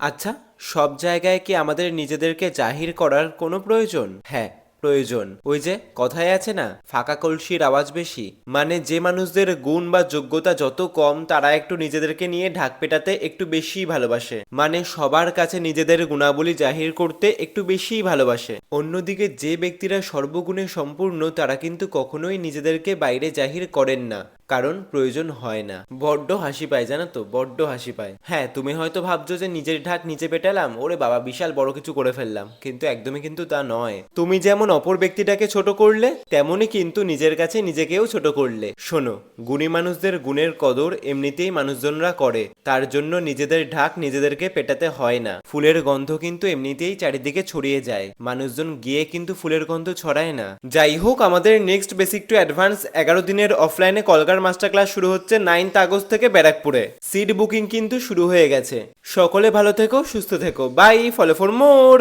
আচ্ছা, সব জায়গায় কি আমাদের নিজেদেরকে জাহির করার কোনো প্রয়োজন? হ্যাঁ, প্রয়োজন। ওই যে কথায় আছে না, ফাঁকা কলসির আওয়াজ বেশি। মানে যে মানুষদের গুণ বা যোগ্যতা যত কম তারা একটু নিজেদেরকে নিয়ে ঢাক পেটাতে একটু বেশিই ভালোবাসে। মানে সবার কাছে নিজেদের গুণাবলী জাহির করতে একটু বেশিই ভালোবাসে। অন্যদিকে যে ব্যক্তিরা সর্বগুণে সম্পূর্ণ তারা কিন্তু কখনোই নিজেদেরকে বাইরে জাহির করেন না, কারণ প্রয়োজন হয় না। বড্ড হাসি পায় জানো তো, বড্ড হাসি পায়। হ্যাঁ, তুমি হয়তো ভাবছো যে নিজের ঢাক নিচে পেটালাম, ওরে বাবা বিশাল বড় কিছু করে ফেললাম, কিন্তু একদমই কিন্তু তা নয়। তুমি যেমন অপর ব্যক্তিটাকে ছোট করলে, তেমনই কিন্তু নিজের কাছে নিজেকেও ছোট করলে। শোনো, গুণী মানুষদের গুণের কদর এমনিতেই মানুষজনরা করে, তার জন্য নিজেদের ঢাক নিজেদেরকে পেটাতে হয় না। ফুলের গন্ধ কিন্তু এমনিতেই চারিদিকে ছড়িয়ে যায়, মানুষজন গিয়ে কিন্তু ফুলের গন্ধ ছড়ায় না। যাই হোক, আমাদের নেক্সট বেসিক টু অ্যাডভান্স 11 দিনের অফলাইনে কলকার মাস্টার ক্লাস শুরু হচ্ছে 9th আগস্ট থেকে ব্যারাকপুরে। সিট বুকিং কিন্তু শুরু হয়ে গেছে। সকলে ভালো থেকো, সুস্থ থেকো। Bye, follow for more.